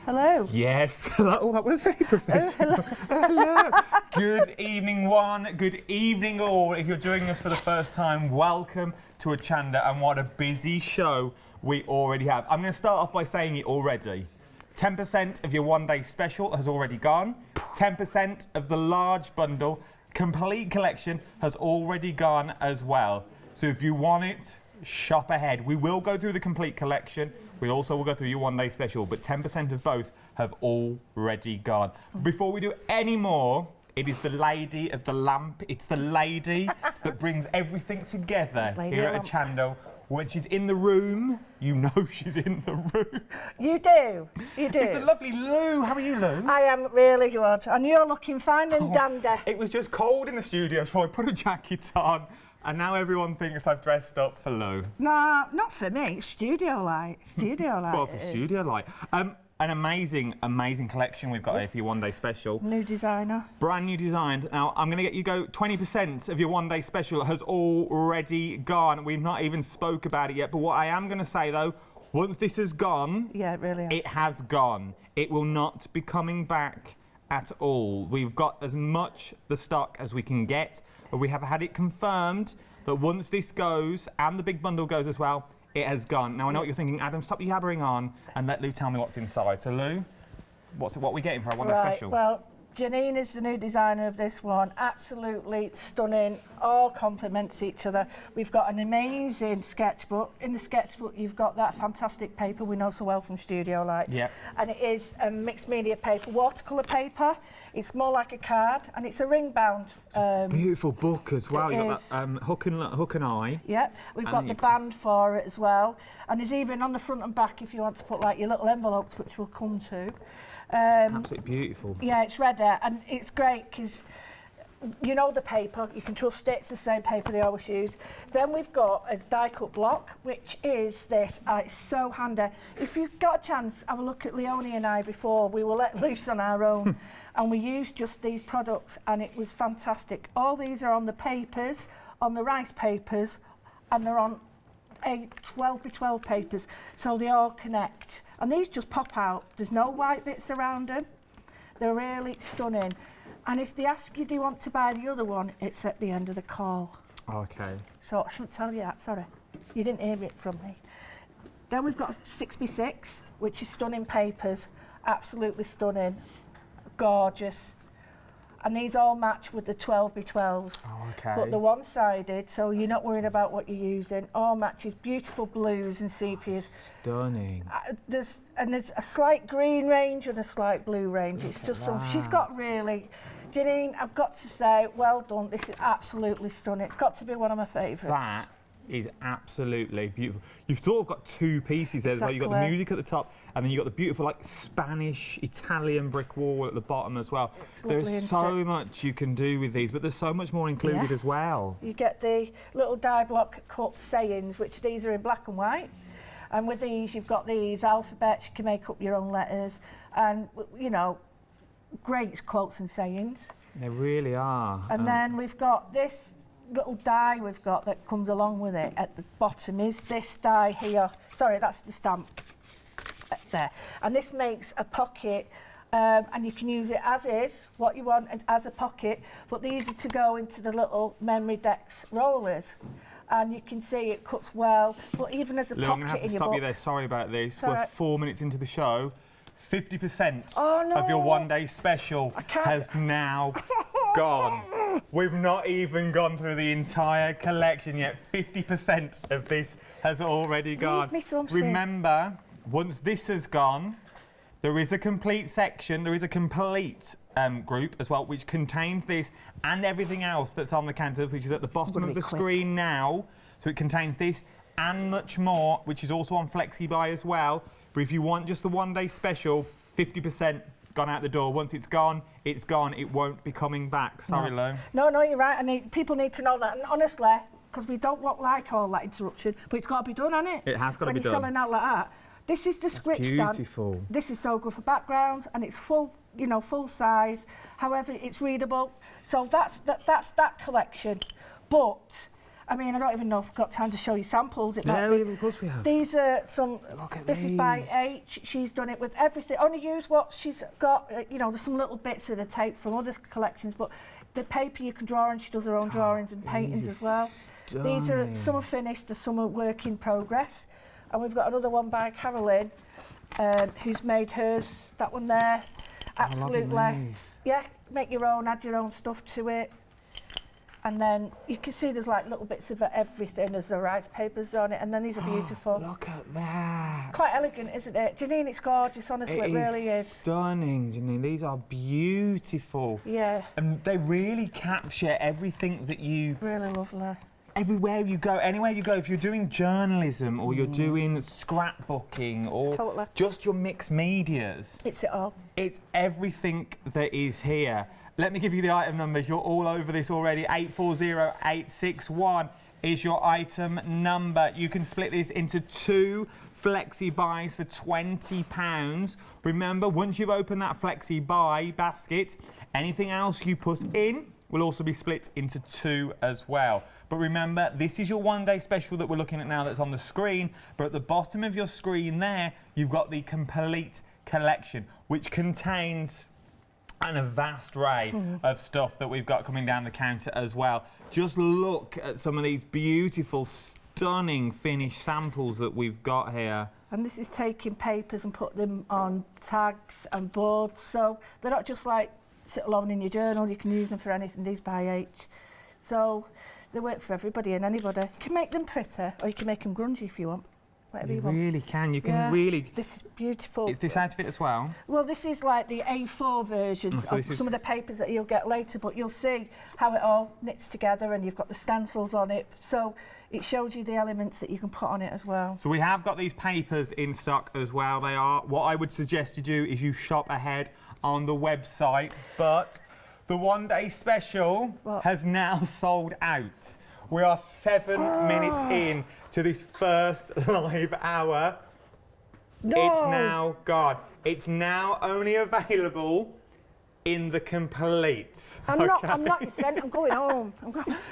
Hello. Yes. Oh, that was very professional. Hello. Good evening, one. Good evening, all. If you're joining us for the first time, welcome to Hochanda, and what a busy show we already have. I'm going to start off by saying it already. 10% of your one-day special has already gone. 10% of the large bundle complete collection has already gone as well. So if you want it, shop ahead. We will go through the complete collection. We also will go through your one-day special, but 10% of both have already gone. Before we do any more, it is the lady of the lamp. It's the lady that brings everything together here at Hochanda. When she's in the room, you know she's in the room. You do, you do. It's a lovely Lou. How are you, Lou? I am really good, and you're looking fine and dandy. It was just cold in the studio, so I put a jacket on, and now everyone thinks I've dressed up for Lou. No, not for me. It's StudioLight. StudioLight. Well, for StudioLight. An amazing collection we've got here for your one-day special. New designer. Brand new design. Now, I'm going to get you go 20% of your one-day special has already gone. We've not even spoke about it yet, but what I am going to say, though, once this has gone... Yeah, it really has. It has gone. It will not be coming back at all. We've got as much the stock as we can get, but we have had it confirmed that once this goes, and the big bundle goes as well, it has gone. Now, I know what you're thinking, Adam, stop yabbering on and let Lou tell me what's inside. So, Lou, what are we getting for our one-day special? Well, Jenine is the new designer of this one. Absolutely stunning. All complements each other. We've got an amazing sketchbook. In the sketchbook, you've got that fantastic paper we know so well from StudioLight. Yeah. And it is a mixed media paper, watercolour paper. It's more like a card, and it's a ring-bound. It's a beautiful book as well. You've got that hook and eye. Yep, we've got the band for it as well. And there's even on the front and back if you want to put like your little envelopes, which we'll come to. Absolutely beautiful. Yeah, it's red there, and it's great because you know the paper, you can trust it, it's the same paper they always use. Then we've got a die-cut block, which is this. It's so handy. If you've got a chance, have a look at Leonie and I before we were let loose on our own, and we used just these products, and it was fantastic. All these are on the papers, on the rice papers, and they're on 12x12 papers, so they all connect. And these just pop out. There's no white bits around them. They're really stunning. And if they ask you, do you want to buy the other one, it's at the end of the call. Okay. So I shouldn't tell you that, sorry. You didn't hear it from me. Then we've got 6x6, which is stunning papers. Absolutely stunning. Gorgeous. And these all match with the 12x12s. Oh, okay. But they're one-sided, so you're not worried about what you're using. All matches beautiful blues and sepias. Stunning. There's a slight green range and a slight blue range. It's just some. She's got really. Jenine, I've got to say, well done. This is absolutely stunning. It's got to be one of my favourites. That is absolutely beautiful. You've sort of got two pieces there as well. You've got the music at the top, and then you've got the beautiful like Spanish, Italian brick wall at the bottom as well. There's so much you can do with these, but there's so much more included as well. You get the little die block cut sayings, which these are in black and white. And with these, you've got these alphabets. You can make up your own letters, and you know, great quotes and sayings. They really are. And then we've got this little die we've got that comes along with it at the bottom is this die here. Sorry, that's the stamp there. And this makes a pocket, and you can use it as is, what you want, as a pocket, but these are to go into the little memory decks rollers. And you can see it cuts well, but even as a pocket in your book. I'm going to have to stop you there, sorry about this. We're 4 minutes into the show. 50% of your one-day special has now gone. We've not even gone through the entire collection yet. 50% of this has already gone. Leave me something. Remember, once this has gone, there is a complete section, there is a complete group as well, which contains this and everything else that's on the counter, which is at the bottom of the screen now. So it contains this and much more, which is also on FlexiBuy as well. But if you want just the one-day special, 50% gone out the door. Once it's gone, it's gone. It won't be coming back. Sorry, Lo. No, you're right. People need to know that. And honestly, because we don't like all that interruption, but it's got to be done, hasn't it? It has got to be done. When you're selling out like that. This is the script beautiful. Stand. This is so good for backgrounds, and it's full size. However, it's readable. So that's that collection. But I mean, I don't even know if I've got time to show you samples. It might No, be. of course we have. These are some. Look at this these. is by H. She's done it with everything. Only use what she's got. You know, there's some little bits of the tape from other collections, but the paper you can draw on. She does her own drawings and paintings as well. These are some are finished, some are work in progress, and we've got another one by Carolyn, who's made hers. That one there, absolutely. Yeah, make your own, add your own stuff to it. And then you can see there's like little bits of everything. There's the rice papers on it, and then these are beautiful. Look at that. Quite elegant, isn't it? Janine, it's gorgeous, honestly, it really is. Stunning, Janine. These are beautiful. Yeah. And they really capture everything that you... Really lovely. Everywhere you go, anywhere you go, if you're doing journalism or you're doing scrapbooking or just your mixed medias. It's it all. It's everything that is here. Let me give you the item numbers. You're all over this already. 840861 is your item number. You can split this into 2 flexi buys for £20. Remember, once you've opened that flexi buy basket, anything else you put in will also be split into 2 as well. But remember, this is your one-day special that we're looking at now that's on the screen. But at the bottom of your screen there, you've got the complete collection, which contains a vast array of stuff that we've got coming down the counter as well. Just look at some of these beautiful, stunning finished samples that we've got here. And this is taking papers and put them on tags and boards, so they're not just like sit alone in your journal. You can use them for anything. These by H, so they work for everybody and anybody. You can make them pretty, or you can make them grungy if you want. Whatever you want. Really can. You can really. This is beautiful. Is this out of it as well? Well, this is like the A4 versions of some of the papers that you'll get later, but you'll see how it all knits together, and you've got the stencils on it. So it shows you the elements that you can put on it as well. So we have got these papers in stock as well. They are, what I would suggest you do is you shop ahead on the website, but the one-day special has now sold out. We are 7 minutes in to this first live hour. No. It's now gone. It's now only available in the complete. I'm not your friend. I'm going home.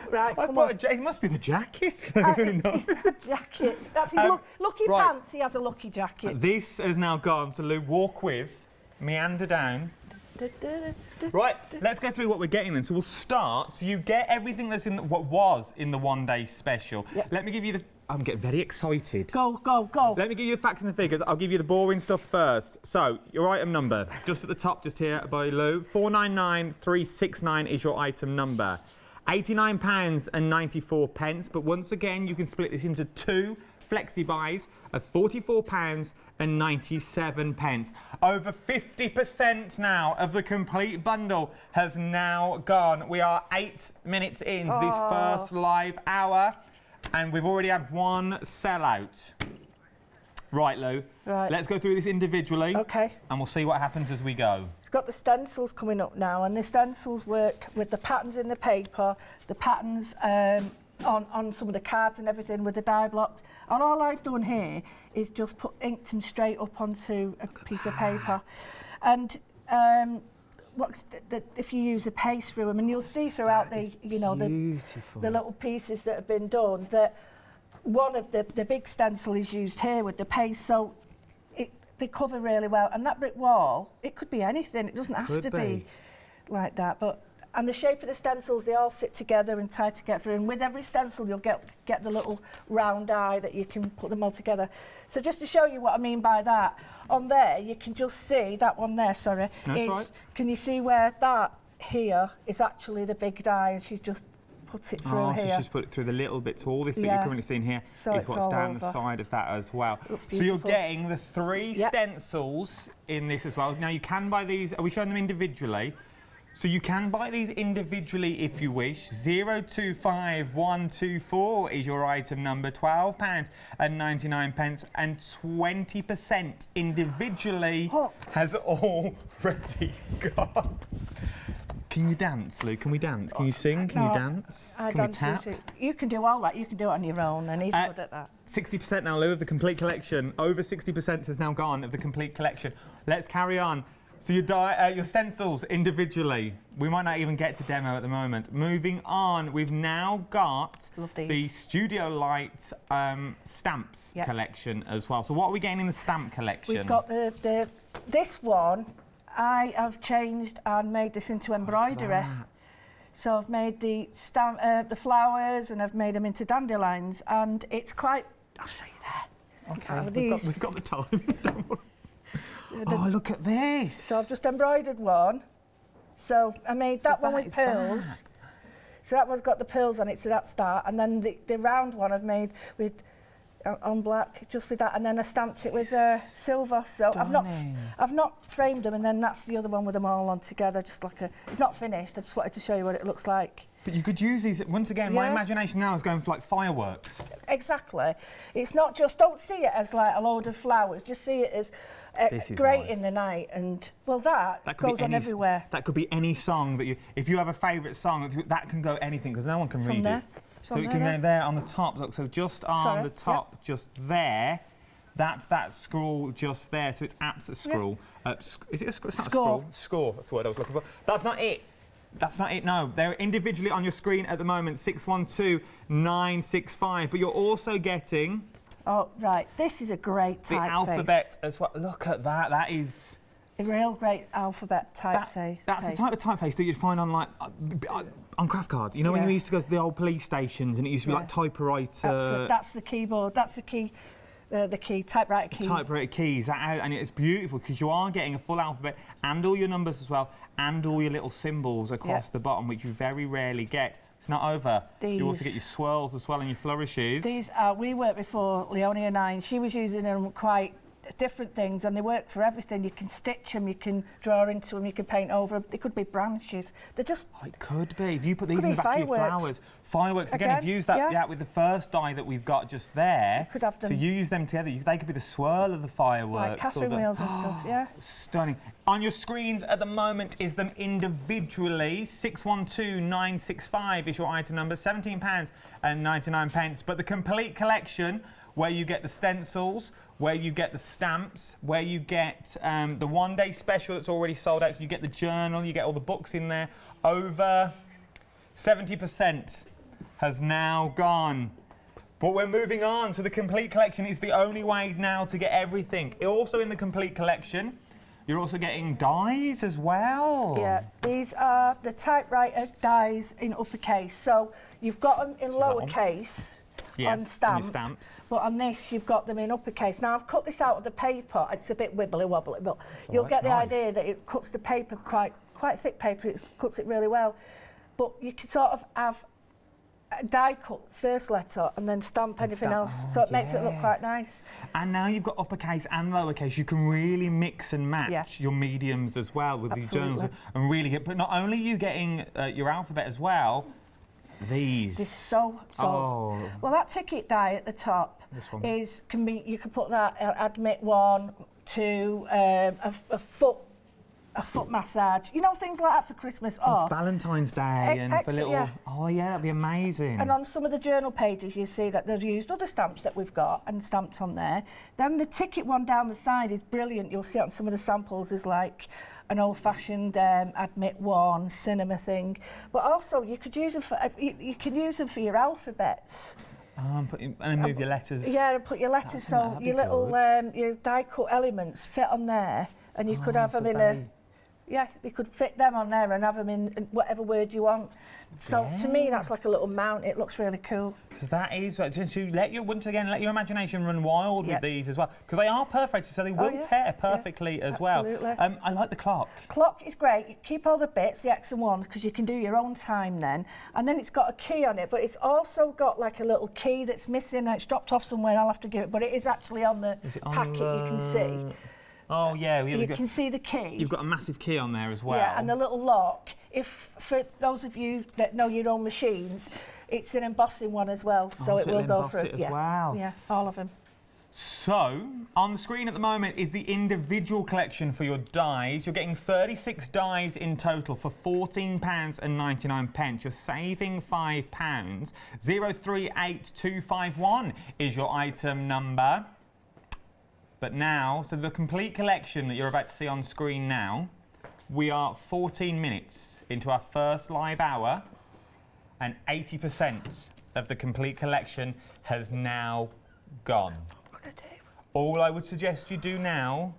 Right, come on. It must be the jacket. Jacket. That's his lucky pants. He has a lucky jacket. This has now gone. So Lou, walk with, meander down. Right, let's go through what we're getting then. So we'll start. So you get everything that's in what was in the one-day special. Yep. Let me give you the... I'm getting very excited. Go, go, go. Let me give you the facts and the figures. I'll give you the boring stuff first. So your item number, just at the top, just here by Lou, 499369 is your item number. £89.94. But once again, you can split this into 2 flexi buys of £44.97. Over 50% now of the complete bundle has now gone. We are 8 minutes into this first live hour, and we've already had 1 sellout. Right, Lou. Right. Let's go through this individually. Okay. And we'll see what happens as we go. We've got the stencils coming up now, and the stencils work with the patterns in the paper, the patterns on some of the cards and everything with the die blocks. And all I've done here is just inked them straight up onto a piece of paper. And if you use a paste through them, and you'll see throughout the little pieces that have been done, that one of the big stencil is used here with the paste, so they cover really well. And that brick wall, it could be anything. It doesn't have to be like that, but. And the shape of the stencils, they all sit together and tie together. And with every stencil, you'll get the little round eye that you can put them all together. So just to show you what I mean by that, on there, you can just see, that one there, sorry, can you see where that here is actually the big die, and she's just put it through here. She's just put it through the little bit. So all this that you're currently seeing here is what's down the side of that as well. So you're getting the 3 stencils in this as well. Now you can buy these, are we showing them individually? So you can buy these individually if you wish. 025124 is your item number, £12.99, and 20% individually has already gone. Can you dance, Lou? Can we dance? Can you sing? Can you dance? Can we tap? You can do all that. You can do it on your own, and he's good at that. 60% now, Lou, of the complete collection. Over 60% has now gone of the complete collection. Let's carry on. So your stencils individually. We might not even get to demo at the moment. Moving on, we've now got the StudioLight stamps collection as well. So what are we getting in the stamp collection? We've got this one. I have changed and made this into embroidery. So I've made the flowers and I've made them into dandelions, and it's quite. I'll show you there. Okay, we've got the time. Oh, look at this! So I've just embroidered one. So I made that one with pearls. So that one's got the pearls on it, so that's that. And then the round one I've made with on black, just with that, and then I stamped it with silver. So I've not framed them, and then that's the other one with them all on together, just like it's not finished. I just wanted to show you what it looks like. But you could use these, once again, my imagination now is going for like fireworks. Exactly. It's not just, don't see it as like a load of flowers, just see it as great in the night, and well that goes on everywhere. That could be any song that if you have a favourite song, that can go anything, because no one can read it. So it can go there on the top, look, so just on the top, just there, that scroll just there, so it's absolute scroll. Is it a scroll? It's not a scroll. Score, that's the word I was looking for. That's not it. That's not it, no. They're individually on your screen at the moment, 612965, but you're also getting... Oh, right, this is a great typeface. The alphabet as well. Look at that, that is... A real great alphabet typeface. That's the type of typeface that you'd find on like on craft cards. You know when we used to go to the old police stations and it used to be like typewriter. That's the keyboard. That's the key. The key, typewriter key. Typewriter keys, and it's beautiful because you are getting a full alphabet and all your numbers as well, and all your little symbols across the bottom, which you very rarely get. It's not over. You also get your swirls as well and your flourishes. These we worked before, Leonie and I, and she was using them quite different things, and they work for everything. You can stitch them, you can draw into them, you can paint over them. They could be branches. They're just... Oh, it could be. If you put these in the back of your flowers. Fireworks, again, if you use that with the first die that we've got just there, you could have them. So you use them together, they could be the swirl of the fireworks. Like Catherine wheels and stuff, Stunning. On your screens at the moment is them individually. 612965 is your item number, £17.99. But the complete collection, where you get the stencils, where you get the stamps, where you get the one-day special that's already sold out, so you get the journal, you get all the books in there. Over 70% has now gone. But we're moving on, so the complete collection is the only way now to get everything. Also in the complete collection, you're also getting dies as well. Yeah, these are the typewriter dies in uppercase. So you've got them in lowercase. On stamps, but on this you've got them in uppercase. Now I've cut this out of the paper. It's a bit wibbly wobbly, but you'll get the idea that it cuts the paper quite thick paper. It cuts it really well. But you can sort of have a die cut first letter and then stamp anything else, so it makes it look quite nice. And now you've got uppercase and lowercase. You can really mix and match your mediums as well with these journals, and really get. But not only are you getting your alphabet as well. These. This is so. Well, that ticket die at the top can be. You can put that admit 1, 2, a foot massage. You know, things like that for Christmas or Valentine's Day and for little. Oh yeah, that'd be amazing. And on some of the journal pages, you see that they've used other stamps that we've got and stamped on there. Then the ticket one down the side is brilliant. You'll see it on some of the samples is like an old-fashioned admit 1 cinema thing, but also you could use them for you can use them for your alphabets. And move your letters. Yeah, and put your letters so your little your die-cut elements fit on there, and you could have them in a. Yeah, you could fit them on there and have them in whatever word you want. So to me, that's like a little mount. It looks really cool. So that is once again let your imagination run wild with these as well, because they are perforated, so they will tear perfectly as well. I like the clock. Clock is great. You keep all the bits, the X and ones, because you can do your own time then. And then it's got a key on it, but it's also got like a little key that's missing. It's dropped off somewhere. I'll have to give it, but it is actually on the packet. You can see. Oh yeah, you can see the key. You've got a massive key on there as well. Yeah, and the little lock. For those of you that know your own machines, it's an embossing one as well, so it will go through. As well. Yeah, all of them. So on the screen at the moment is the individual collection for your dies. You're getting 36 dies in total for £14.99. You're saving £5. 038251 is your item number. But now, so the complete collection that you're about to see on screen now, we are 14 minutes into our first live hour, and 80% of the complete collection has now gone. All I would suggest you do now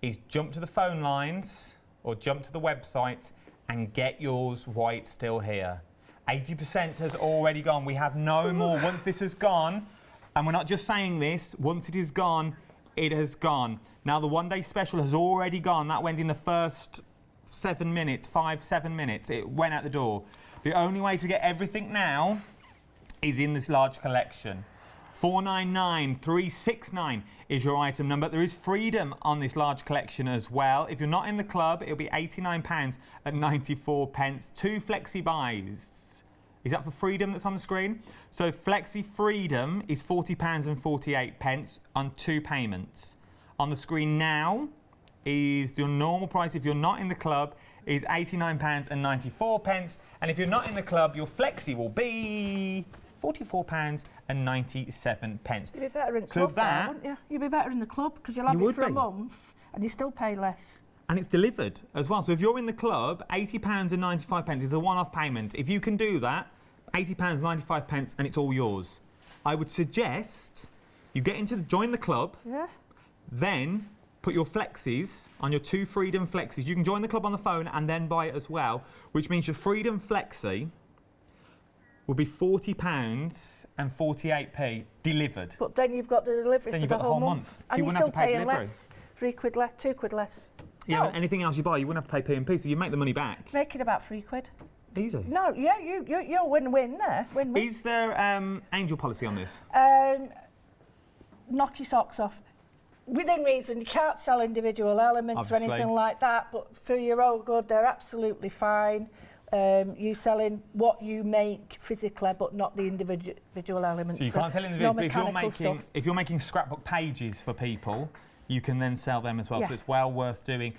is jump to the phone lines or jump to the website and get yours while it's still here. 80% has already gone. We have no more. Once this has gone, and we're not just saying this, once it is gone, it has gone. Now the one-day special has already gone. That went in the first 7 minutes, 7 minutes. It went out the door. The only way to get everything now is in this large collection. 499369 is your item number. There is freedom on this large collection as well. If you're not in the club, it'll be £89.94. 2 flexi buys. Is that for freedom that's on the screen? So flexi freedom is £40.48 on 2 payments. On the screen now is your normal price if you're not in the club is £89.94. And if you're not in the club, your flexi will be £44.97. You'd be better in the club now, wouldn't you? You'd be better in the club because you'll have it for a month and you still pay less. And it's delivered as well. So if you're in the club, £80.95 is a one-off payment. If you can do that, £80.95 and it's all yours. I would suggest you get into join the club, then put your flexis on your 2 freedom flexis. You can join the club on the phone and then buy it as well, which means your freedom flexi will be £40.48 delivered. But then you've got the delivery for the whole month. So and you wouldn't have to pay delivery. Less. £3 less, £2 less. Yeah, and anything else you buy, you wouldn't have to pay P&P, so you make the money back. Make it about £3. Easy. No, yeah, you're win-win there. Win-win. Is there angel policy on this? Knock your socks off. Within reason, you can't sell individual elements or anything like that, but for your own good, they're absolutely fine. You selling what you make physically, but not the individual elements. So you can't sell individual. No if you're making scrapbook pages for people, you can then sell them as well. So it's well worth doing.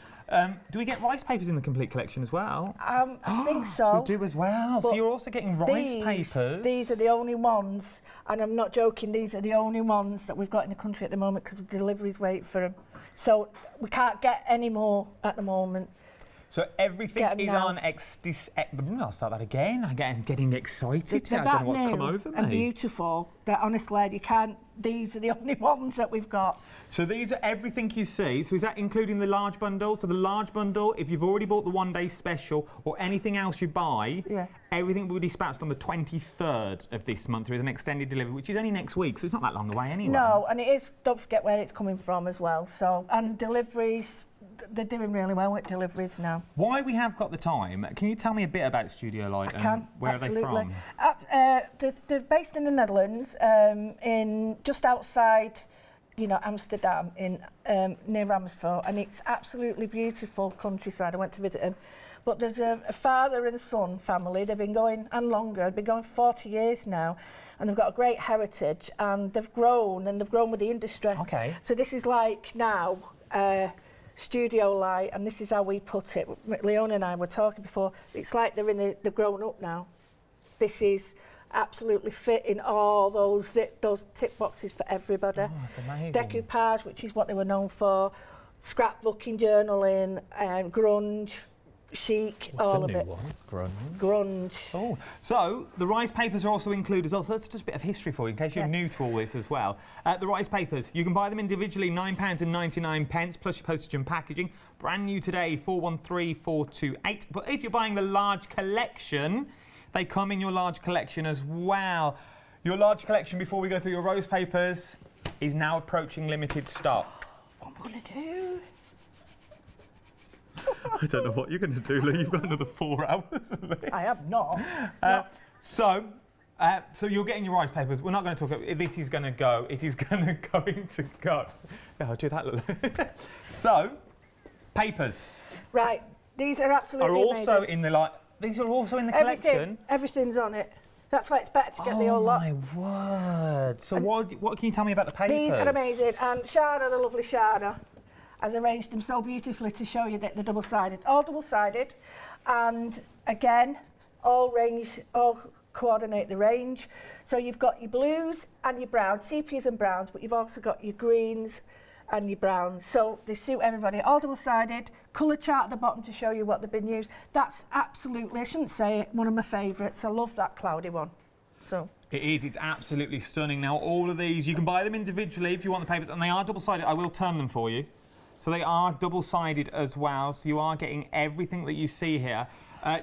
Do we get rice papers in the complete collection as well? I think so. We do as well. So you're also getting rice papers. These are the only ones, and I'm not joking, these are the only ones that we've got in the country at the moment because the deliveries wait for them. So we can't get any more at the moment. So everything is on I'll start that again. I'm getting excited. I don't know what's come over me. And beautiful. That honestly, you can't. These are the only ones that we've got. So these are everything you see. So is that including the large bundle? So the large bundle, if you've already bought the one-day special or anything else you buy, everything will be dispatched on the 23rd of this month with an extended delivery, which is only next week. So it's not that long away anyway. No, and it is. Don't forget where it's coming from as well. So and deliveries. They're doing really well with deliveries now. Why we have got the time, can you tell me a bit about StudioLight and where absolutely. are they from? They're based in the Netherlands, in just outside, Amsterdam, in near Amersfoort, and it's absolutely beautiful countryside. I went to visit them. But there's a father and son family. They've been going, and longer, they've been going 40 years now, and they've got a great heritage, and they've grown with the industry. Okay. So this is like now, StudioLight, and this is how we put it. Leona and I were talking before. It's like they're grown up now. This is absolutely fitting all those tick boxes for everybody. Oh, that's amazing. Decoupage, which is what they were known for. Scrapbooking, journaling, grunge, chic, all of it. Grunge. Oh, so the rice papers are also included as well. So that's just a bit of history for you, in case you're new to all this as well. The rice papers, you can buy them individually, £9.99 plus your postage and packaging. Brand new today, 413428. But if you're buying the large collection, they come in your large collection as well. Your large collection, before we go through your rose papers, is now approaching limited stock. What am I going to do? I don't know what you're going to do, Lee. You've got another 4 hours. I have not. So you're getting your rice papers. We're not going to talk about this. Is going to go. It is going to go. Yeah, I'll do that. So, papers. Right. These are absolutely also amazing. in the These are also in the collection. Everything's on it. That's why it's better to get the whole lot. Oh my word! So what can you tell me about the papers? These are amazing, and Shana, the lovely Shana, has arranged them so beautifully to show you that they're double-sided. All double-sided, and again, all coordinate the range. So you've got your blues and your browns, sepias and browns, but you've also got your greens and your browns. So they suit everybody. All double-sided, colour chart at the bottom to show you what they've been used. That's absolutely, I shouldn't say it, one of my favourites. I love that cloudy one. So. It is, it's absolutely stunning. Now, all of these, you can buy them individually if you want the papers, and they are double-sided. I will turn them for you. So they are double-sided as well, so you are getting everything that you see here.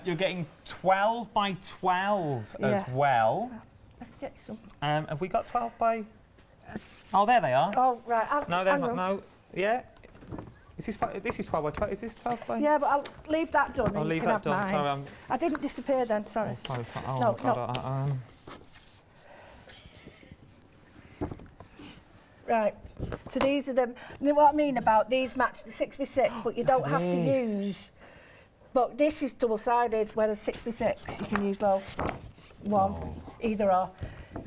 You're getting 12 by 12 as well. I can get you some. Have we got 12 by... Oh, there they are. Oh, right. No, they're not. No, yeah. This is 12 by 12. Is this 12 by? Yeah, but I'll leave that done. I'll leave that done. Sorry, I didn't disappear then. Sorry. Oh, sorry. Oh, No, God, Right. So these are them. You know what I mean about these match the 6x6, but you don't have to use. But this is double-sided, whereas 6x6 you can use both. Either or.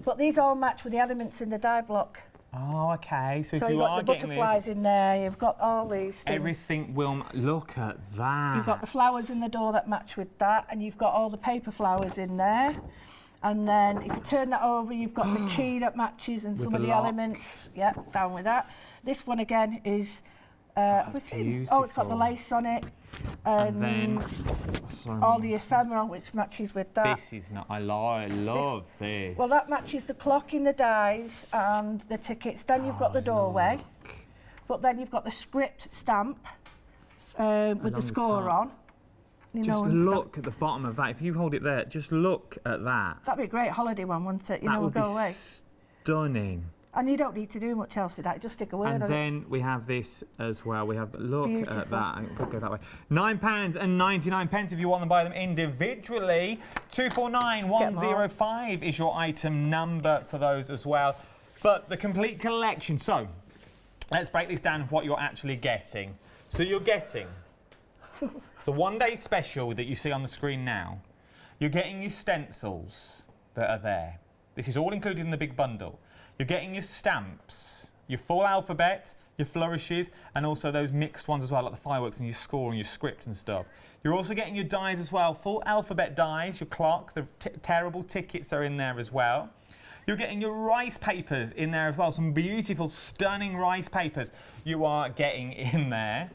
But these all match with the elements in the die block. Oh, okay. So if you've you got are the getting butterflies this, in there, you've got all these things. everything will look at that. You've got the flowers in the door that match with that, and you've got all the paper flowers in there. And then if you turn that over, you've got the key that matches and some of the elements. Yep, down with that. This one again is oh, it's got the lace on it. And then all the ephemeral, which matches with that. This is not. I love this. Well, that matches the clock in the dies and the tickets. Then you've got the doorway, but then you've got the script stamp with the score on. You just know, look at the bottom of that. If you hold it there, just look at that. That'd be a great holiday one, wouldn't it? You that know, would go be away. Stunning. And you don't need to do much else with that. Just stick a word on it. And then we have this as well. We have look Beautiful. at that. And we'll go that way. £9.99 if you want to buy them individually. 249105 is your item number for those as well. But the complete collection. So let's break this down. What you're actually getting. So you're getting the one-day special that you see on the screen now. You're getting your stencils that are there. This is all included in the big bundle. You're getting your stamps, your full alphabet, your flourishes, and also those mixed ones as well, like the fireworks and your score and your script and stuff. You're also getting your dies as well, full alphabet dies, your clock, the terrible tickets are in there as well. You're getting your rice papers in there as well, some beautiful, stunning rice papers you are getting in there.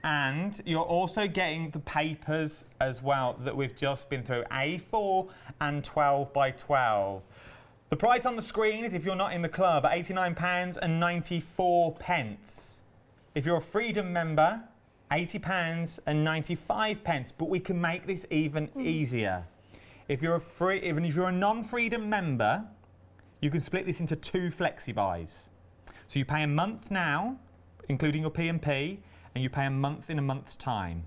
And you're also getting the papers as well that we've just been through, A4 and 12 by 12. The price on the screen is, if you're not in the club, £89.94. If you're a Freedom member, £80.95. But we can make this even easier. If you're a non-Freedom member, you can split this into 2 flexi buys. So you pay a month now, including your P&P, and you pay a month in a month's time.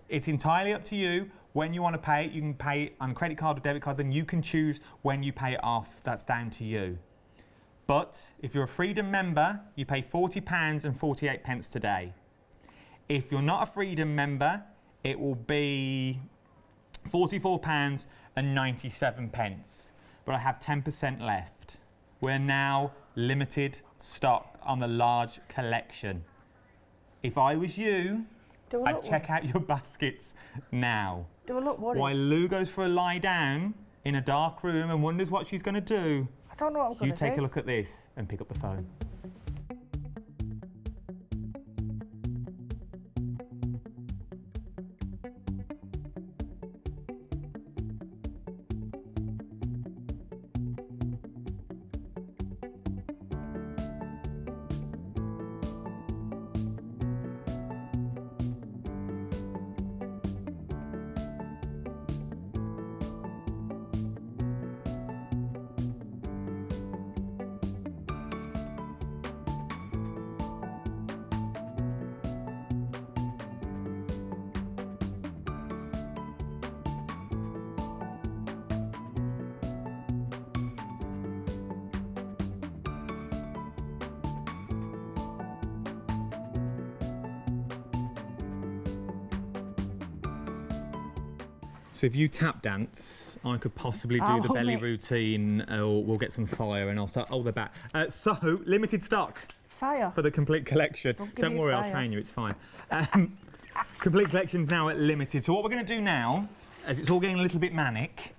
It's entirely up to you when you want to pay it. You can pay on a credit card or debit card, then you can choose when you pay it off. That's down to you. But if you're a Freedom member, you pay £40.48 today. If you're not a Freedom member, it will be £44.97. But I have 10% left. We're now limited stock on the large collection. If I was you, I'd check out your baskets now. Do I look worried? While Lou goes for a lie down in a dark room and wonders what she's going to do, I don't know what I'm going to do. You take a look at this and pick up the phone. So if you tap dance, I could possibly do the belly routine, or we'll get some fire and I'll start. Oh, they're back. So, limited stock. Fire? For the complete collection. Don't worry, I'll train you, it's fine. Complete collection's now at limited. So what we're going to do now, as it's all getting a little bit manic,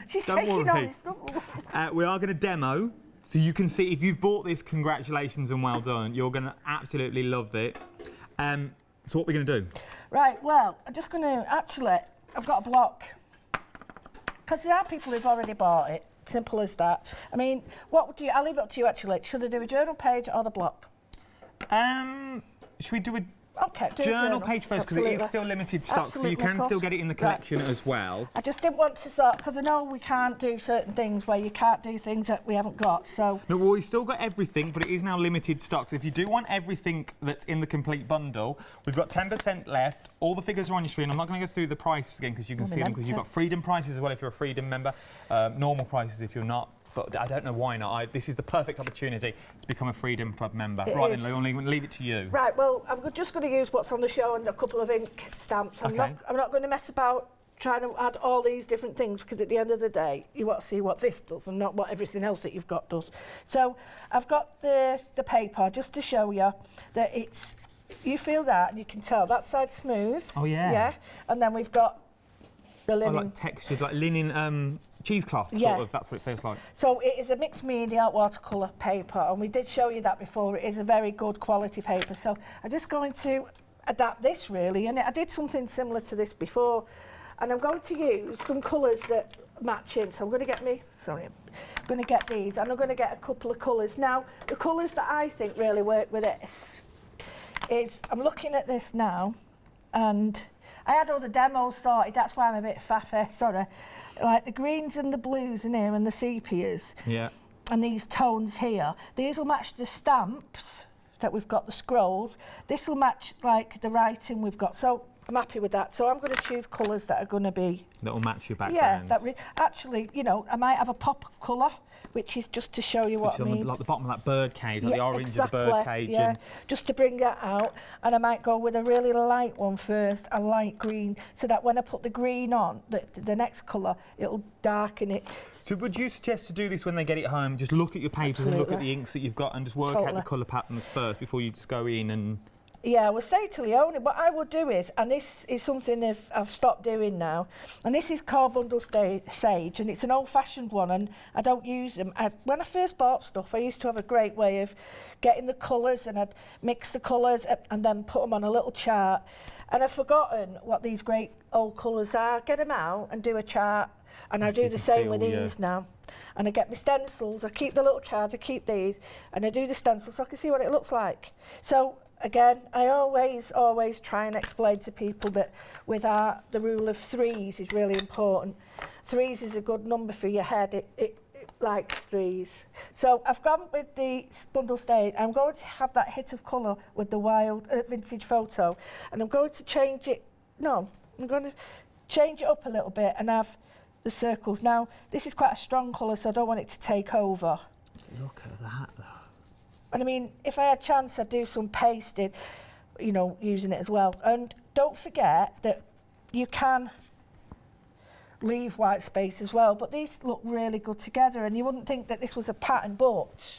She's don't taking worry. on We are going to demo So you can see, if you've bought this, congratulations and well done. You're going to absolutely love it. So what are we going to do? Right, well, I'm just going to, actually, I've got a block. Because there are people who've already bought it. Simple as that. I mean, what would you, I'll leave it up to you actually. Should I do a journal page or the block? Should we do a do journal page first, because it is still limited stock, so you can still get it in the collection as well. I just didn't want to sort, because I know we can't do certain things where you can't do things that we haven't got, so... No, well, we've still got everything, but it is now limited stock, so if you do want everything that's in the complete bundle, we've got 10% left. All the figures are on your screen. I'm not going to go through the prices again, because you can see them, because you've got Freedom prices as well if you're a Freedom member, normal prices if you're not. But I don't know why not. This is the perfect opportunity to become a Freedom Club member. Right, then, Lou, I'm going to leave it to you. Right, well, I'm just going to use what's on the show and a couple of ink stamps. I'm not going to mess about trying to add all these different things, because at the end of the day, you want to see what this does and not what everything else that you've got does. So I've got the paper just to show you that it's, you feel that and you can tell that side's smooth. Oh, yeah. Yeah, and then we've got the linen. Like textured, like linen cheesecloth, sort of, that's what it feels like. So it is a mixed media watercolour paper, and we did show you that before. It is a very good quality paper. So I'm just going to adapt this really, and I did something similar to this before, and I'm going to use some colours that match in. So I'm going to get I'm going to get these, and I'm going to get a couple of colours. Now, the colours that I think really work with this is, I'm looking at this now, and I had all the demos sorted, that's why I'm a bit faffy, sorry. Like the greens and the blues in here and the sepias. Yeah. And these tones here. These will match the stamps that we've got, the scrolls. This will match like the writing we've got. So I'm happy with that. So I'm going to choose colours that are going to be... That will match your backgrounds. Yeah, actually, you know, I might have a pop of colour, which is just to show you what I mean. Like the bottom of that bird cage, like the orange of the bird cage. Yeah, just to bring that out. And I might go with a really light one first, a light green, so that when I put the green on, the next colour, it'll darken it. So would you suggest to do this when they get it home? Just look at your papers and look at the inks that you've got and just work out the colour patterns first before you just go in and... Yeah, well, say to Leonie, what I would do is, and this is something I've stopped doing now, and this is called Bundle Sage, and it's an old-fashioned one, and I don't use them. When I first bought stuff, I used to have a great way of getting the colours, and I'd mix the colours and then put them on a little chart. And I've forgotten what these great old colours are. Get them out and do a chart, and I do the same with these now. And I get my stencils, I keep the little cards, I keep these, and I do the stencils so I can see what it looks like. So, again, I always try and explain to people that with art, the rule of threes is really important. Threes is a good number for your head. It likes threes. So I've gone with the Bundle Stage. I'm going to have that hit of colour with the wild vintage photo, and I'm going to change it. No, I'm going to change it up a little bit and have the circles. Now, this is quite a strong colour, so I don't want it to take over. Look at that, though. And I mean, if I had a chance, I'd do some pasting, you know, using it as well. And don't forget that you can leave white space as well, but these look really good together, and you wouldn't think that this was a pattern, but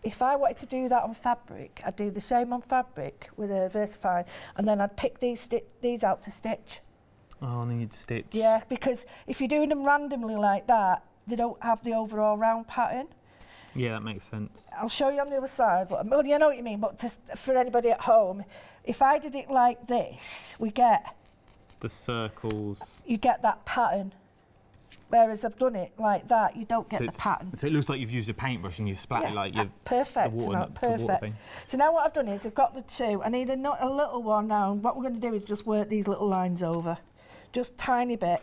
if I wanted to do that on fabric, I'd do the same on fabric with a VersaFine, and then I'd pick these out to stitch. Oh, and then you'd stitch. Yeah, because if you're doing them randomly like that, they don't have the overall round pattern. Yeah, that makes sense. I'll show you on the other side. But, well, you know what you mean, but for anybody at home, if I did it like this, we get... The circles. You get that pattern. Whereas I've done it like that, you don't get the pattern. So it looks like you've used a paintbrush and you've splattered like your... Perfect. The water, perfect. the water thing. So now what I've done is I've got the two. I need a little one now. And what we're going to do is just work these little lines over. Just tiny bit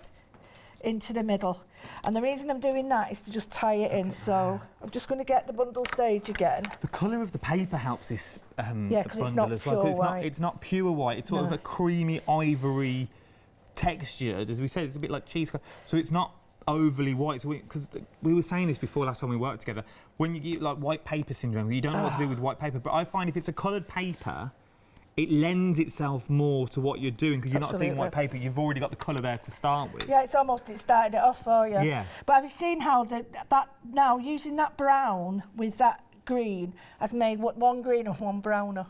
into the middle. And the reason I'm doing that is to just tie it in. So I'm just going to get the Bundle Stage again. The colour of the paper helps this bundle as well. Because it's not pure white. It's sort of a creamy ivory textured. As we said, it's a bit like cheesecloth. So it's not overly white. So because we were saying this before last time we worked together. When you get like white paper syndrome, you don't know what to do with white paper. But I find if it's a coloured paper, it lends itself more to what you're doing because you're not seeing white paper. You've already got the colour there to start with. Yeah, it started it off for you. Yeah. But have you seen how that now using that brown with that green has made one green and one browner?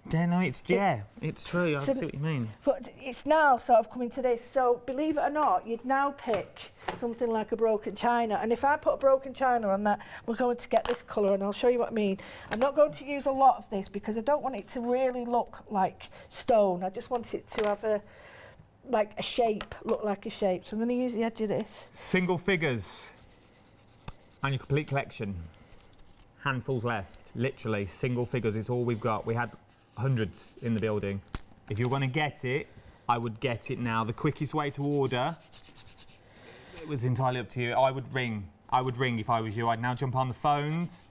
Yeah, no, it's true. I see what you mean. But it's now sort of coming to this. So believe it or not, you'd now pick something like a broken china. And if I put a broken china on that, we're going to get this colour, and I'll show you what I mean. I'm not going to use a lot of this because I don't want it to really look like stone. I just want it to have a shape, look like a shape. So I'm going to use the edge of this. Single figures and your complete collection. Handfuls left. Literally, single figures is all we've got. We had hundreds in the building. If you're going to get it, I would get it now. The quickest way to order, it was entirely up to you. I would ring if I was you. I'd now jump on the phones.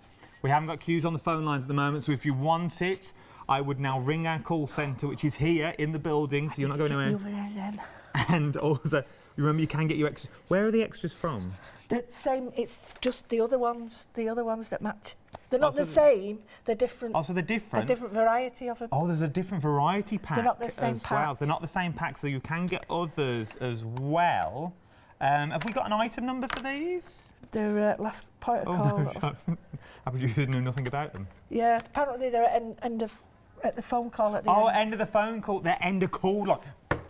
We haven't got queues on the phone lines at the moment, so if you want it, I would now ring our call centre, which is here in the building, so you're not going anywhere. And also, remember, you can get your extras. Where are the extras from? The same, it's just the other ones that match. They're not the same, they're different. Oh, so they're different? A different variety of them. Oh, there's a different variety pack. They're not the same pack. Well. They're not the same pack, so you can get others as well. Have we got an item number for these? They're last point of call. No, I would you know nothing about them. Yeah, apparently they're at the phone call at the end. Oh, end of the phone call. They're end of call. Like,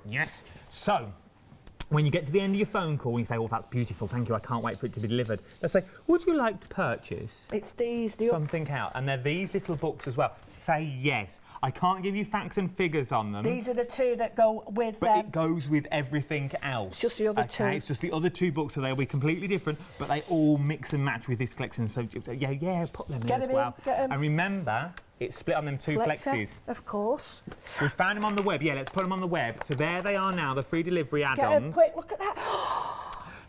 yes. So, when you get to the end of your phone call and you say, oh, that's beautiful, thank you, I can't wait for it to be delivered. Let's say, would you like to purchase it's these, something out? And they're these little books as well. Say yes. I can't give you facts and figures on them. These are the two that go with them. But it goes with everything else. It's just the other two. It's just the other two books, so they'll be completely different, but they all mix and match with this collection. So, yeah, put them in as well. And remember, it's split on them two flexes. Of course. We found them on the web. Yeah, let's put them on the web. So there they are now, the free delivery add-ons. Quick, look at that.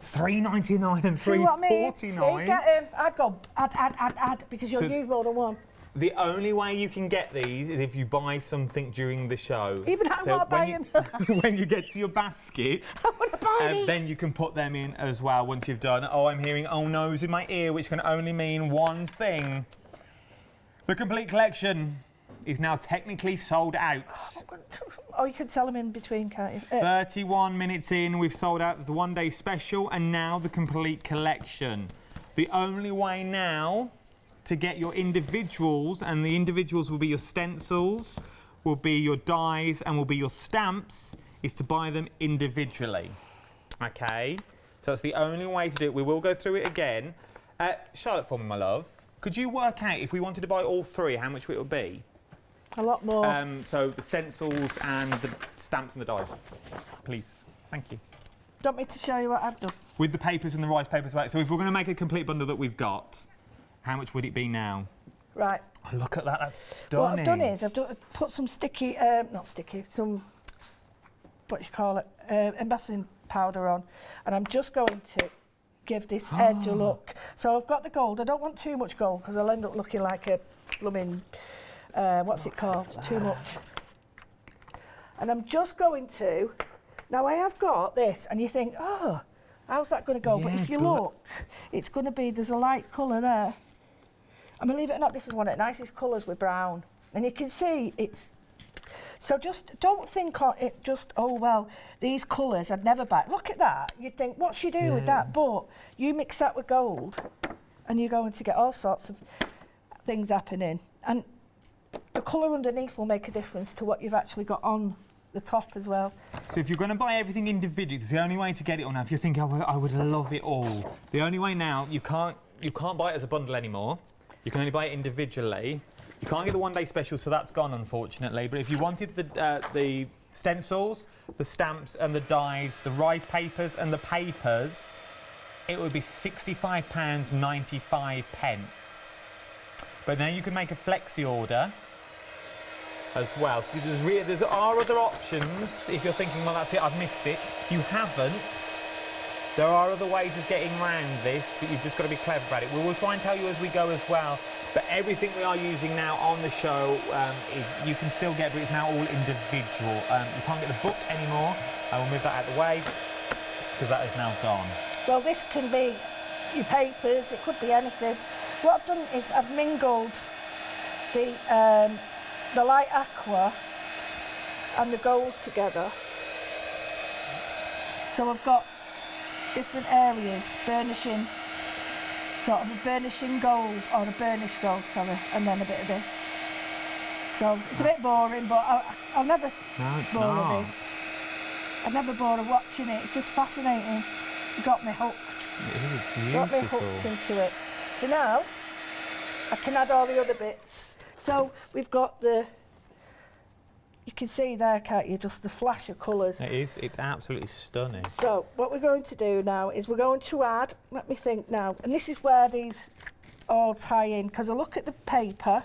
$3.99 and $3.49. See what I mean? See, get them. I'd go add, because you'll use more than one. The only way you can get these is if you buy something during the show. Even I want to buy them. When you get to your basket, I want to buy these. Then you can put them in as well once you've done. Oh, I'm hearing oh no's in my ear, which can only mean one thing. The complete collection is now technically sold out. Oh, you can sell them in between, can't you? 31 minutes in, we've sold out the one-day special and now the complete collection. The only way now to get your individuals, and the individuals will be your stencils, will be your dies, and will be your stamps, is to buy them individually. Okay? So that's the only way to do it. We will go through it again. Charlotte, for me, my love, could you work out, if we wanted to buy all three, how much it would be? A lot more. So the stencils and the stamps and the dies. Please. Thank you. Do you want me to show you what I've done? With the papers and the rice papers. So if we're going to make a complete bundle that we've got, how much would it be now? Right. Oh, look at that, that's stunning. What I've done is I've put some sticky, some, what do you call it, embossing powder on, and I'm just going to give this edge a look. So I've got the gold. I don't want too much gold because I'll end up looking like a blooming, what's it called? Too much. And I'm just going to, now I have got this, and you think, oh, how's that going to go? Yeah, but if you look, it's going to be, there's a light colour there. And believe it or not, this is one of the nicest colours with brown. And you can see it's, so just don't think on it just, oh, well, these colours I'd never buy. Look at that. You'd think, what's she doing with that? But you mix that with gold and you're going to get all sorts of things happening. And the colour underneath will make a difference to what you've actually got on the top as well. So if you're going to buy everything individually, it's the only way to get it all now. If you think, I would love it all, the only way now, you can't buy it as a bundle anymore. You can only buy it individually. You can't get the one-day special, so that's gone, unfortunately. But if you wanted the stencils, the stamps and the dies, the rice papers and the papers, it would be £65.95. But now you can make a flexi order as well. So there are other options. If you're thinking, well, that's it, I've missed it. You haven't. There are other ways of getting around this, but you've just got to be clever about it. We will try and tell you as we go as well. But everything we are using now on the show is you can still get, but it's now all individual. You can't get the book anymore. I will move that out of the way because that is now gone. Well, this can be your papers. It could be anything. What I've done is I've mingled the light aqua and the gold together. So I've got different areas, burnishing, sort of a burnishing gold, or a burnished gold, sorry, and then a bit of this. So it's a bit boring, but I'll never bore not. of this. I never bore of watching it. It's just fascinating. It got me hooked. It is beautiful. Got me hooked into it. So now I can add all the other bits. So we've got the. You can see there, can't you? Just the flash of colours. It is. It's absolutely stunning. So what we're going to do now is we're going to add. Let me think now. And this is where these all tie in, because I look at the paper.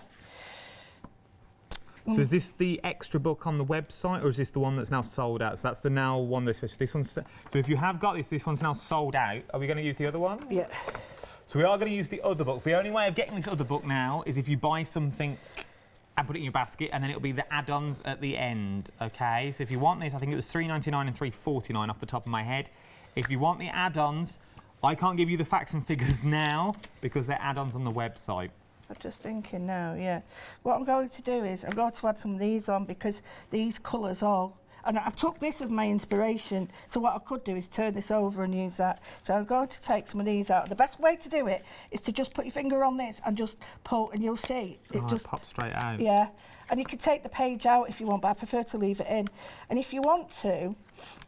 So is this the extra book on the website, or is this the one that's now sold out? So that's the now one that's this one's. So if you have got this one's now sold out. Are we going to use the other one? Yeah. So we are going to use the other book. The only way of getting this other book now is if you buy something and put it in your basket, and then it'll be the add-ons at the end. Okay. So if you want this, I think it was £3.99 and £3.49 off the top of my head. If you want the add-ons, I can't give you the facts and figures now because they're add-ons on the website. I'm just thinking now, yeah. What I'm going to do is I'm going to add some of these on because these colours all, and I've took this as my inspiration, so what I could do is turn this over and use that. So I'm going to take some of these out. The best way to do it is to just put your finger on this and just pull, and you'll see it just pops straight out. Yeah, and you can take the page out if you want, but I prefer to leave it in. And if you want to,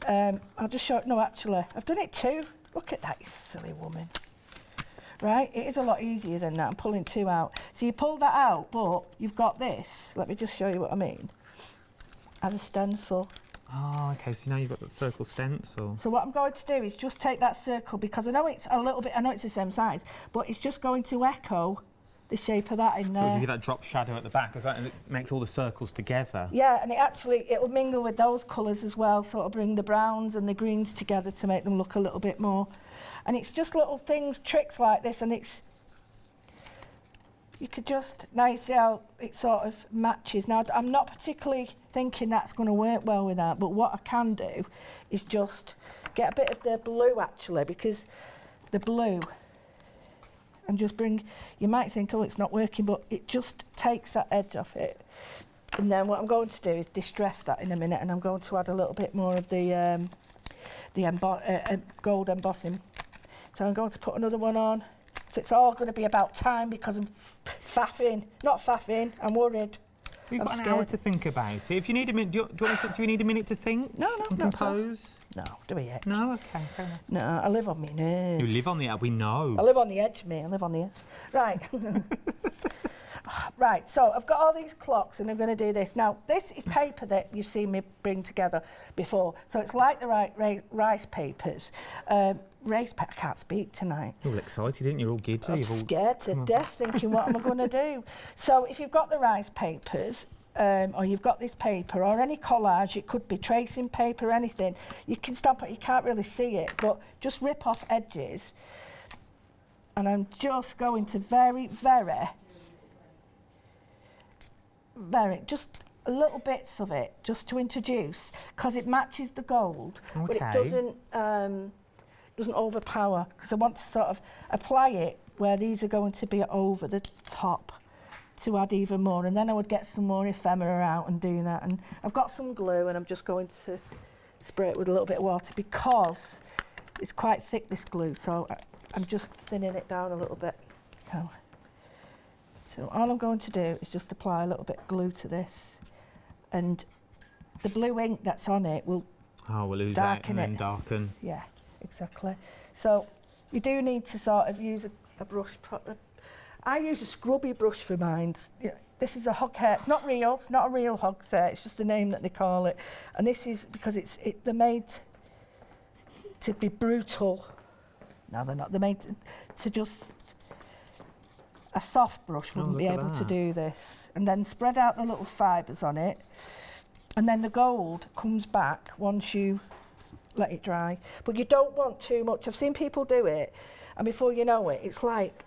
I'll just show it. No, actually, I've done it too. Look at that, you silly woman. Right, it is a lot easier than that. I'm pulling two out. So you pull that out, but you've got this. Let me just show you what I mean. As a stencil. Oh, okay, so now you've got the circle stencil. So what I'm going to do is just take that circle, because I know it's a little bit, I know it's the same size, but it's just going to echo the shape of that in there. So you get that drop shadow at the back as well, and it makes all the circles together. Yeah, and it'll mingle with those colours as well, so it'll bring the browns and the greens together to make them look a little bit more. And it's just little things, tricks like this, and you could just, now you see how it sort of matches. Now, I'm not particularly thinking that's going to work well with that, but what I can do is just get a bit of the blue, actually, because the blue, and just bring, you might think, oh, it's not working, but it just takes that edge off it. And then what I'm going to do is distress that in a minute, and I'm going to add a little bit more of the gold embossing. So I'm going to put another one on. So it's all going to be about time because I'm faffing. Not faffing, I'm worried. We've got an hour to think about it. If you need a minute, do you need a minute to think? No, and compose? No, do we yet? No, okay, fair enough. No, I live on my nerves. You live on the edge, we know. I live on the edge, mate. I live on the edge. Right. Right, so I've got all these clocks and I'm going to do this. Now, this is paper that you've seen me bring together before. So it's like the rice papers. I can't speak tonight. You're all excited, didn't you? You're all giddy. I'm scared to death thinking, what am I going to do? So if you've got the rice papers, or you've got this paper, or any collage, it could be tracing paper, anything, you can stamp it, you can't really see it, but just rip off edges. And I'm just going to very, just a little bits of it, just to introduce, because it matches the gold, but it doesn't overpower, because I want to sort of apply it where these are going to be over the top to add even more, and then I would get some more ephemera out and do that. And I've got some glue, and I'm just going to spray it with a little bit of water because it's quite thick, this glue, so I'm just thinning it down a little bit. So all I'm going to do is just apply a little bit of glue to this, and the blue ink that's on it will lose out and then darken. Yeah, exactly. So you do need to sort of use a brush. I use a scrubby brush for mine. Yeah, this is a hog hair. It's not real. It's not a real hog's hair. It's just the name that they call it. And this is because they're made to be brutal. No, they're not. They're made to just. A soft brush wouldn't be able to do this. And then spread out the little fibres on it. And then the gold comes back once you let it dry. But you don't want too much. I've seen people do it, and before you know it, it's like,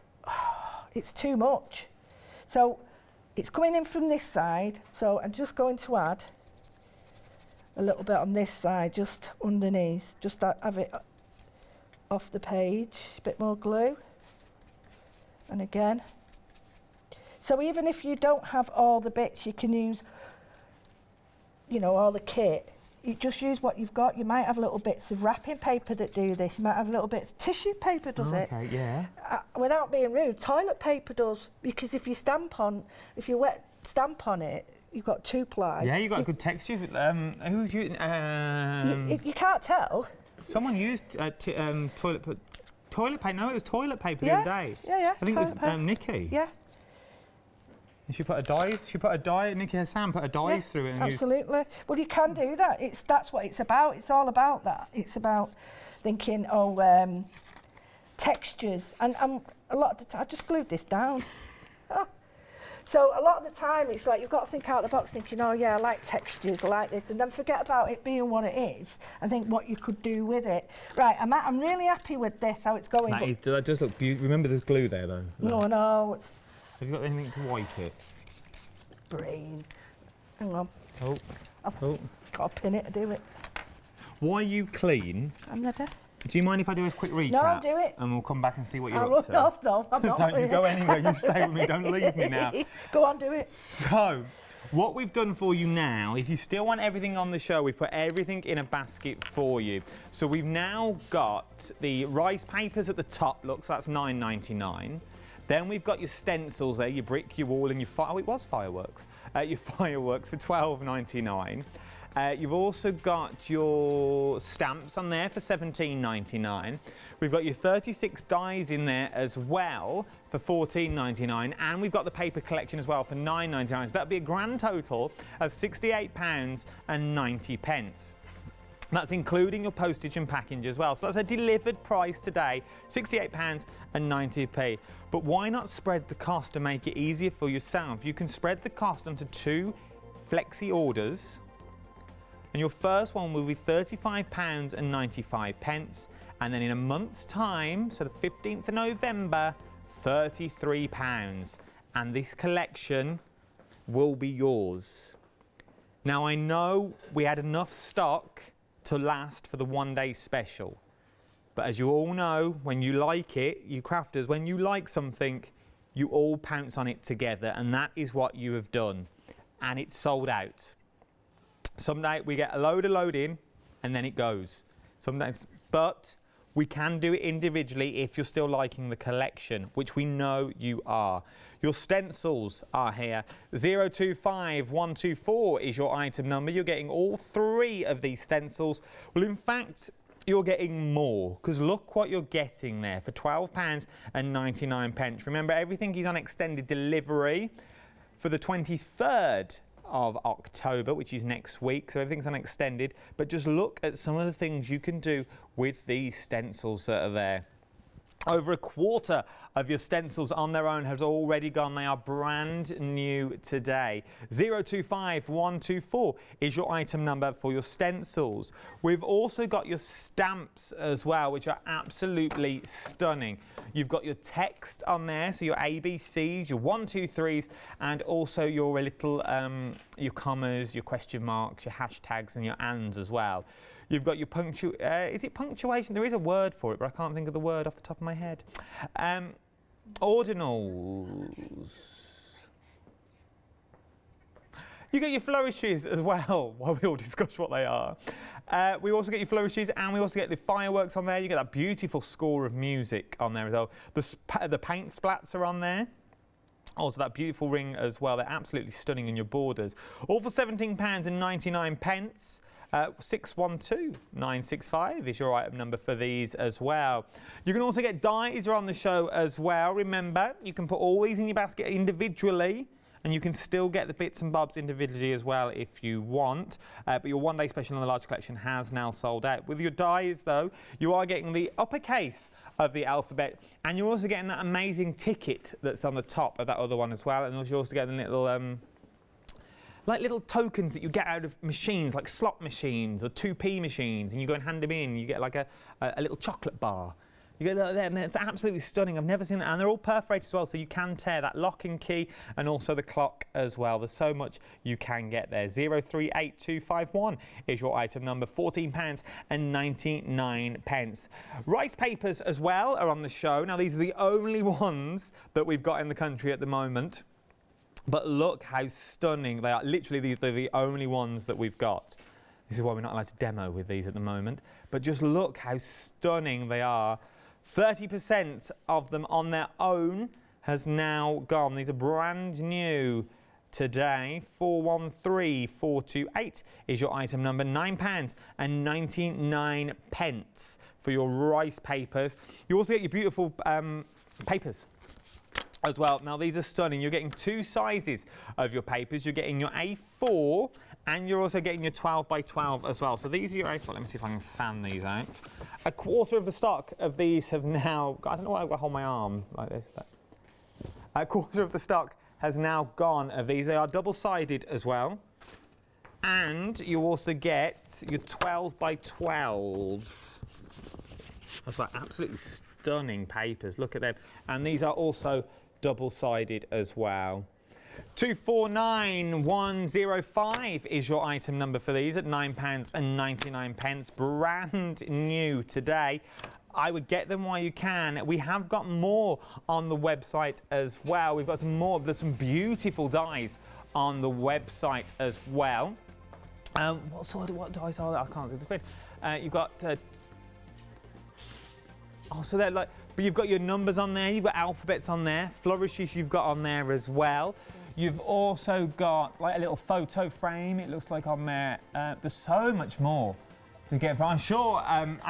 it's too much. So it's coming in from this side. So I'm just going to add a little bit on this side, just underneath. Just have it off the page. A bit more glue. And again. So even if you don't have all the bits, you can use, all the kit. You just use what you've got. You might have little bits of wrapping paper that do this. You might have little bits. Tissue paper does it. Okay, yeah. Without being rude, toilet paper does, because if you wet stamp on it, You've got 2-ply. Yeah, you've got a good texture. Who's using? You can't tell. Someone used toilet paper. No, it was toilet paper the other day. Yeah. I think it was Nikki. Yeah. And she put a dye. Nikki Hassan put a dyes through it. And absolutely. Well, you can do that. That's what it's about. It's all about that. It's about thinking, textures. And a lot of the time, I just glued this down. So a lot of the time, it's like you've got to think out of the box, thinking, oh yeah, I like textures, I like this, and then forget about it being what it is, and think what you could do with it. Right, I'm really happy with this, how it's going. That does look beautiful. Remember there's glue there, though. No. Have you got anything to wipe it? Brain. Hang on. I've got to pin it to do it. While you clean, I'm ready. Do you mind if I do a quick recap? No, do it. And we'll come back and see what you're up to. No, I'm not. Don't you go anywhere, you stay with me, don't leave me now. Go on, do it. So, what we've done for you now, if you still want everything on the show, we've put everything in a basket for you. So we've now got the rice papers at the top, look, so that's $9.99. Then we've got your stencils there, your brick, your wall, and your it was fireworks. Your fireworks for $12.99. You've also got your stamps on there for $17.99. We've got your 36 dies in there as well for $14.99, and we've got the paper collection as well for $9.99. So that'd be a grand total of £68.90. That's including your postage and package as well. So that's a delivered price today, £68.90. But why not spread the cost to make it easier for yourself? You can spread the cost onto 2 flexi orders. And your first one will be £35.95, and then in a month's time, so the 15th of November, £33. And this collection will be yours. Now I know we had enough stock to last for the one-day special, but as you all know, when you like it, you crafters, when you like something, you all pounce on it together, and that is what you have done. And it's sold out. Someday we get a load in and then it goes. Sometimes, but we can do it individually if you're still liking the collection, which we know you are. Your stencils are here. 025124 is your item number. You're getting all 3 of these stencils. Well, in fact, you're getting more, because look what you're getting there for £12.99. Remember, everything is on extended delivery for the 23rd of October, which is next week, so everything's on extended. But just look at some of the things you can do with these stencils that are there. Over a quarter of your stencils on their own has already gone. They are brand new today. 025124 is your item number for your stencils. We've also got your stamps as well, which are absolutely stunning. You've got your text on there, so your ABCs, your 1, 2, 3s, and also your little your commas, your question marks, your hashtags, and your ands as well. You've got your is it punctuation? There is a word for it, but I can't think of the word off the top of my head. Ordinals. You get your flourishes as well, while we all discuss what they are. We also get your flourishes, and we also get the fireworks on there. You get that beautiful score of music on there as well. The paint splats are on there. Also that beautiful ring as well. They're absolutely stunning in your borders. All for £17.99. 612965 is your item number for these as well. You can also get dies are on the show as well. Remember, you can put all these in your basket individually, and you can still get the bits and bobs individually as well if you want. But your one-day special on the large collection has now sold out. With your dies, though, you are getting the uppercase of the alphabet, and you're also getting that amazing ticket that's on the top of that other one as well. And you're also getting little like little tokens that you get out of machines, like slot machines or 2p machines, and you go and hand them in. You get like a little chocolate bar. You get that there, and it's absolutely stunning. I've never seen that, and they're all perforated as well, so you can tear that lock and key, and also the clock as well. There's so much you can get there. 038251 is your item number, £14.99. Rice papers as well are on the show. Now, these are the only ones that we've got in the country at the moment. But look how stunning they are. Literally, they're the only ones that we've got. This is why we're not allowed to demo with these at the moment. But just look how stunning they are. 30% of them on their own has now gone. These are brand new today. 413428 is your item number. £9.99 for your rice papers. You also get your beautiful papers as well. Now these are stunning. You're getting 2 sizes of your papers. You're getting your A4 and you're also getting your 12 by 12 as well. So these are your A4. Let me see if I can fan these out. A quarter of the stock of these have now, I don't know why I hold my arm like this. A quarter of the stock has now gone of these. They are double-sided as well. And you also get your 12 by 12s. That's right, absolutely stunning papers. Look at them. And these are also double-sided as well. 249105 is your item number for these at £9.99. Brand new today. I would get them while you can. We have got more on the website as well. We've got some more. There's some beautiful dies on the website as well. What dies are there? I can't see the screen. You've got so they're like, but you've got your numbers on there. You've got alphabets on there. Flourishes you've got on there as well. You've also got like a little photo frame. It looks like on there. There's so much more to get from. I'm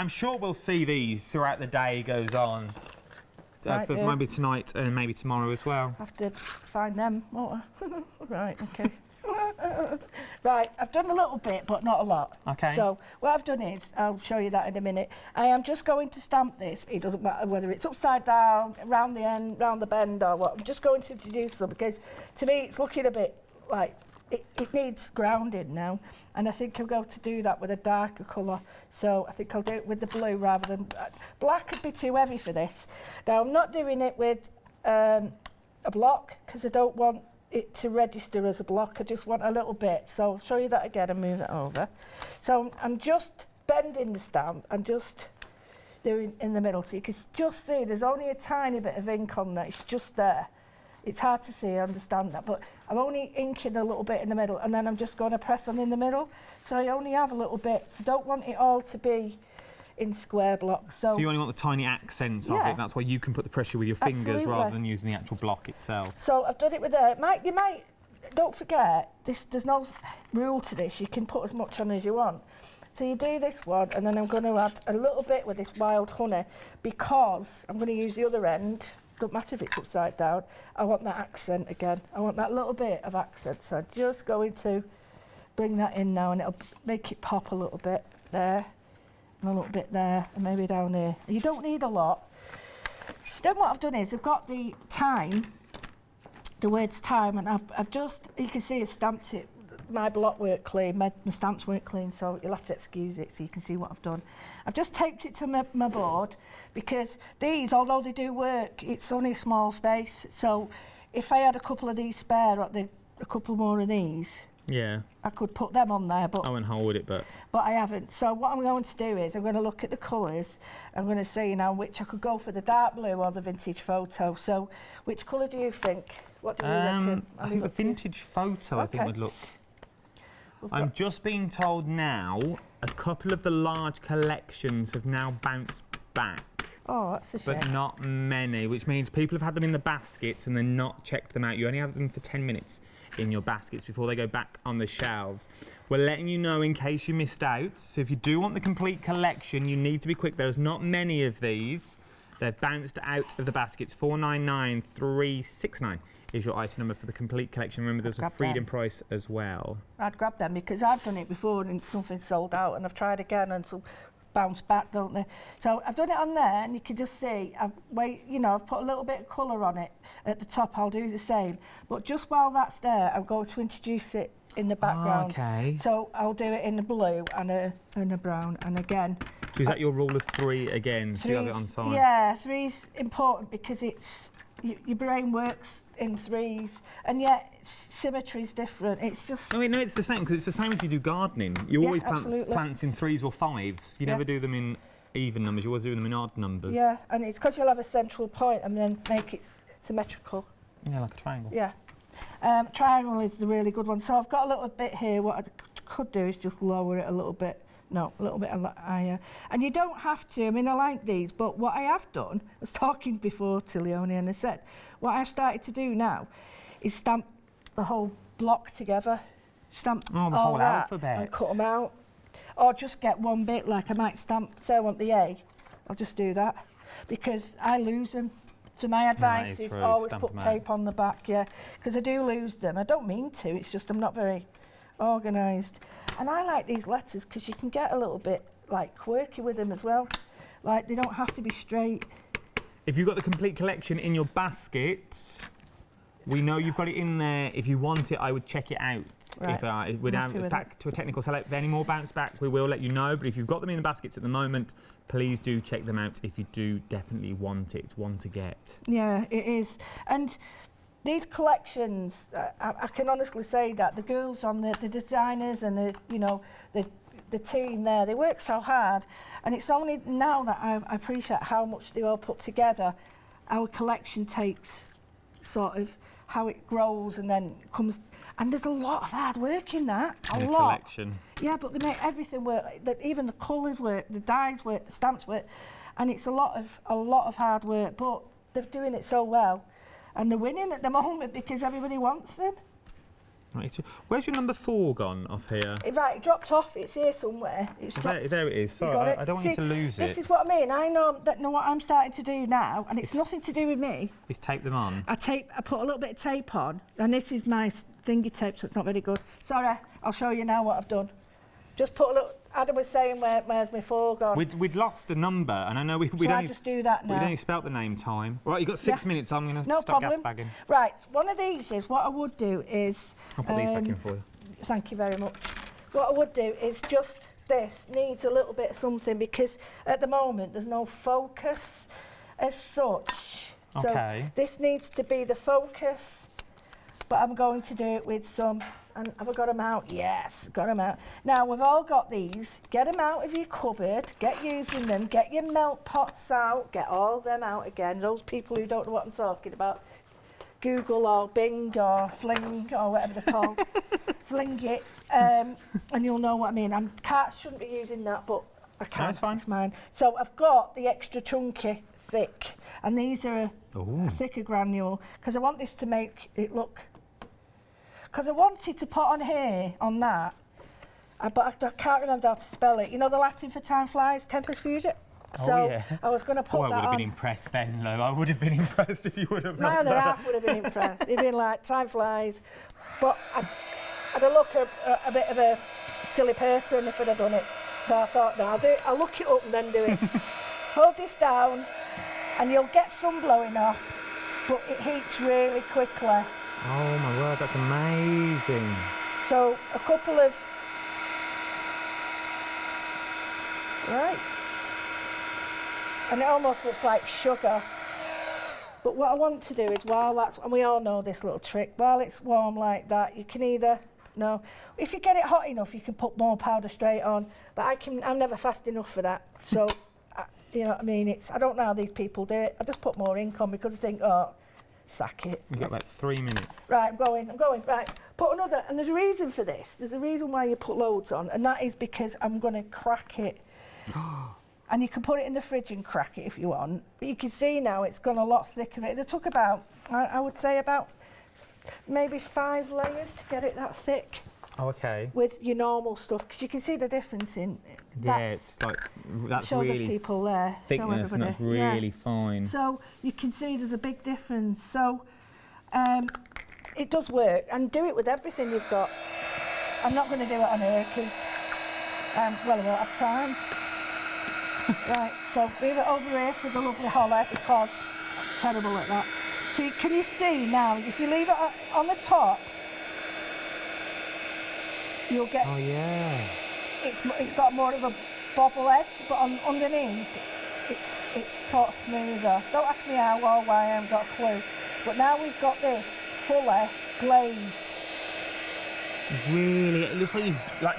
sure we'll see these throughout the day goes on. For maybe tonight and maybe tomorrow as well. I have to find them. Right, okay. Right, I've done a little bit, but not a lot. Okay. So what I've done is, I'll show you that in a minute. I am just going to stamp this. It doesn't matter whether it's upside down, round the end, round the bend, or what. I'm just going to introduce them because to me it's looking a bit like it needs grounding now, and I think I'm going to do that with a darker colour. So I think I'll do it with the blue rather than black. Would be too heavy for this. Now I'm not doing it with a block because I don't want it to register as a block. I just want a little bit. So I'll show you that again and move it over. So I'm just bending the stamp and just doing in the middle. So you can just see there's only a tiny bit of ink on there. It's just there. It's hard to see, I understand that, but I'm only inking a little bit in the middle and then I'm just going to press on in the middle. So I only have a little bit, so don't want it all to be in square blocks. So you only want the tiny accents of it, that's why you can put the pressure with your fingers rather than using the actual block itself. So I've done it with you might, don't forget, there's no rule to this, you can put as much on as you want. So you do this one and then I'm going to add a little bit with this wild honey because I'm going to use the other end. Don't matter if it's upside down, I want that accent again. I want that little bit of accent. So I'm just going to bring that in now and it'll make it pop a little bit there, and a little bit there, and maybe down here. You don't need a lot. So then what I've done is I've got the time, the words time, and I've just, you can see I stamped it. My block weren't clean, my stamps weren't clean, so you'll have to excuse it so you can see what I've done. I've just taped it to my board because these, although they do work, it's only a small space. So if I had a couple of these spare, or a couple more of these, I could put them on there. But I won't hold it, but I haven't. So what I'm going to do is I'm going to look at the colours. I'm going to see now which I could go for, the dark blue or the vintage photo. So which colour do you think? What do you reckon? I think the vintage photo I think would look. I'm just being told now a couple of the large collections have now bounced back. Oh, that's a shame. But not many, which means people have had them in the baskets and then not checked them out. You only have them for 10 minutes in your baskets before they go back on the shelves. We're letting you know in case you missed out. So if you do want the complete collection, you need to be quick. There's not many of these. They've bounced out of the baskets. 499369. Is your item number for the complete collection. Remember, there's a freedom price as well. I'd grab them because I've done it before and something sold out, and I've tried again and some bounce back, don't they? So I've done it on there, and you can just see, I've put a little bit of colour on it at the top. I'll do the same, but just while that's there, I'm going to introduce it in the background. Okay. So I'll do it in the blue and a brown, and again. So is that your rule of 3 again? So you have it on time. Yeah, 3's important because it's your brain works in 3s, and yet symmetry is different. It's just. No, it's the same because it's the same if you do gardening. You always plant plants in 3s or 5s. You never do them in even numbers. You always do them in odd numbers. Yeah, and it's because you'll have a central point and then make it symmetrical. Yeah, like a triangle. Yeah. Triangle is the really good one. So I've got a little bit here. What I could do is just lower it a little bit. No, a little bit higher. And you don't have to. I mean, I like these, but what I have done, I was talking before to Leonie and I said, what I've started to do now is stamp the whole block together, stamp the all whole that alphabet. and cut them out. Or just get one bit, like I might stamp, say I want the A, I'll just do that. Because I lose them. So my advice is true. always Stamp put them tape on the back, yeah. Because I do lose them. I don't mean to, it's just I'm not very organised. And I like these letters because you can get a little bit like quirky with them as well. Like they don't have to be straight. If you've got the complete collection in your basket, we know you've got it in there. If you want it, I would check it out. Right. If without back to a technical seller, if any more bounce back, we will let you know. But if you've got them in the baskets at the moment, please do check them out. If you do definitely want it, it's one to get. Yeah, it is. And these collections, I can honestly say that the girls on the designers and the team there, they work so hard. And it's only now that I appreciate how much they all put together. Our collection takes sort of how it grows and then comes, and there's a lot of hard work in that. A lot. Collection. Yeah, but they make everything work. Even the colours work, the dyes work, the stamps work, and it's a lot of hard work. But they're doing it so well, and they're winning at the moment because everybody wants them. Right, so where's your number 4 gone off here? Right, it dropped off. It's here somewhere. It's There it is. Sorry, I don't want you to lose it. This is what I mean. I know what I'm starting to do now, and it's nothing to do with me. Is tape them on. I put a little bit of tape on, and this is my thingy tape, so it's not very good. Sorry, I'll show you now what I've done. Just put a little. Adam was saying, where's my 4 gone? We'd lost a number, and I know we'd I just do that now? We'd only spelt the name time. Right, you've got 6 minutes, so I'm going to stop gas bagging. Right, one of these is, what I would do is... I'll put these back in for you. Thank you very much. What I would do is just, this needs a little bit of something, because at the moment there's no focus as such. Okay. So this needs to be the focus, but I'm going to do it with some... And have I got them out? Yes, got them out. Now, we've all got these. Get them out of your cupboard, get using them, get your melt pots out, get all them out again. Those people who don't know what I'm talking about, Google or Bing or Fling or whatever they're called, fling it, and you'll know what I mean. Shouldn't be using that, but I can. That's fine. It's mine. So I've got the extra chunky thick, and these are a thicker granule, because I want this to make it look... Because I wanted to put on here, on that, but I can't remember how to spell it. You know the Latin for time flies, tempus fugit? So yeah. I was going to put that on. I would have been impressed then, though. I would have been impressed if you would have My other half would have been impressed. He'd been like, time flies. But I'd have looked a bit of a silly person if I'd have done it. So I thought, no, I'll look it up and then do it. Hold this down, and you'll get some blowing off, but it heats really quickly. Oh my word, that's amazing. So a couple of... Right. And it almost looks like sugar. But what I want to do is, while that's... And we all know this little trick. While it's warm like that, you can either... No. If you get it hot enough, you can put more powder straight on. But I'm never fast enough for that. So, you know what I mean? I don't know how these people do it. I just put more ink on because I think, sack it. You've got about 3 minutes. Right, I'm going. Right, put another, and there's a reason for this. There's a reason why you put loads on, and that is because I'm going to crack it. And you can put it in the fridge and crack it if you want. But you can see now it's gone a lot thicker. It took about, I would say about maybe 5 layers to get it that thick. Oh, okay. With your normal stuff, because you can see the difference in... Yeah, it's like, that's show really... the people there. thickness, and that's really fine. So you can see there's a big difference. So it does work, and do it with everything you've got. I'm not going to do it on here because, I won't have time. Right, so leave it over here for the lovely Holly because I'm terrible at that. So can you see now, if you leave it on the top, you'll get... Oh, yeah. It's got more of a bobble edge, but underneath, it's sort of smoother. Don't ask me how or why, I haven't got a clue. But now we've got this fully glazed. Really? It looks like you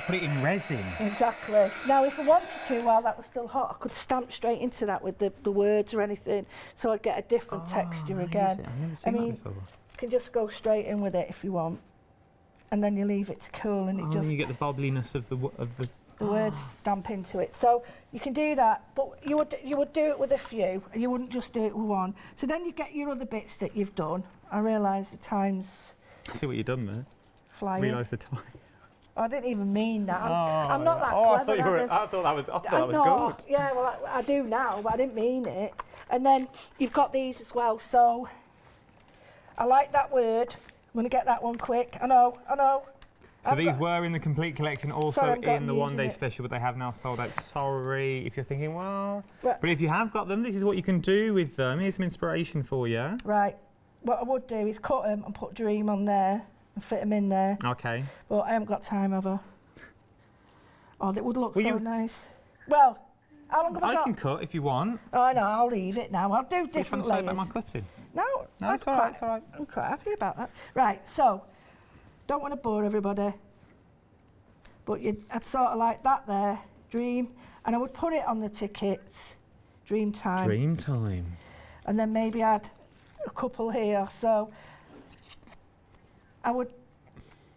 put it in resin. Exactly. Now, if I wanted to, while that was still hot, I could stamp straight into that with the words or anything, so I'd get a different texture again. I've never seen that before. You can just go straight in with it if you want. And then you leave it to cool, and it just... you get the bubbliness of the words stamp into it. So you can do that, but you would do it with a few, and you wouldn't just do it with one. So then you get your other bits that you've done. I realise the time's... I see what you've done there. flying. realise the time. I didn't even mean that. Oh, I'm not that I clever. thought that was good. Yeah, well, I do now, but I didn't mean it. And then you've got these as well. So I like that word. I'm going to get that one quick. I know. So these were in the complete collection, also Sorry, in the one-day special, but they have now sold out. Sorry if you're thinking, well, but if you have got them, this is what you can do with them. Here's some inspiration for you. Right. What I would do is cut them and put Dream on there and fit them in there. Okay. But I haven't got time, have I? Oh, it would look so nice. Well, how long have I got? I can cut if you want. Oh, no, I'll leave it now. I'll do different layers. About my cutting? No, it's all right, it's all right. I'm quite happy about that. Right, so, don't want to bore everybody, but I'd sort of like that there, Dream, and I would put it on the tickets, Dream Time. Dream Time. And then maybe add a couple here, so I would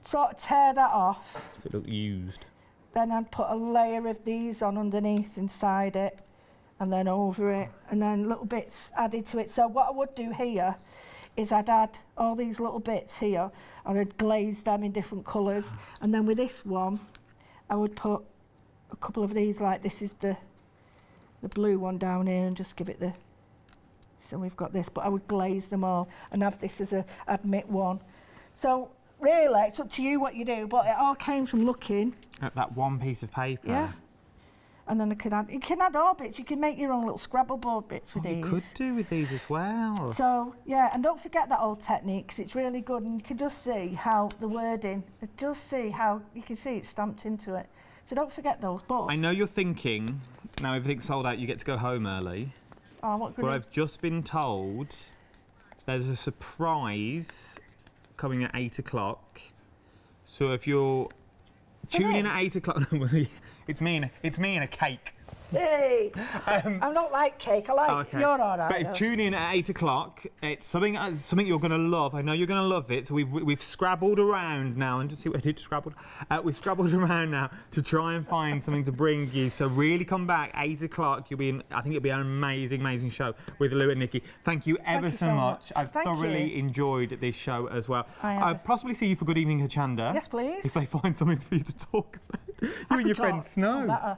sort of tear that off. So it look used. Then I'd put a layer of these on underneath inside it, and then over it, and then little bits added to it. So what I would do here is I'd add all these little bits here, and I'd glaze them in different colours. And then with this one, I would put a couple of these, like this is the blue one down here, and just give it the, so we've got this, but I would glaze them all and have this as a admit one. So really, it's up to you what you do, but it all came from looking at that one piece of paper. Yeah. And then you can add all bits. You can make your own little Scrabble board bits with these. You could do with these as well. So, yeah, and don't forget that old technique, because it's really good, and you can just see how the wording, just see how, you can see it's stamped into it. So don't forget those, but... I know you're thinking, now everything's sold out, you get to go home early. Oh, what good. But I've just been told there's a surprise coming at 8 o'clock. So if you're tuning in at 8 o'clock... It's me and a cake. Hey, I don't like cake. I like you're all right. But if tune in at 8 o'clock, it's something you're going to love. I know you're going to love it. So we've scrabbled around now, and just see what I did. Scrabbled. We've scrabbled around now to try and find something to bring you. So really come back 8 o'clock. I think it'll be an amazing show with Lou and Nikki. Thank you ever so much. I've thoroughly enjoyed this show as well. I'll possibly see you for Good Evening Hochanda. Yes, please. If they find something for you to talk about. You and your friend Snow.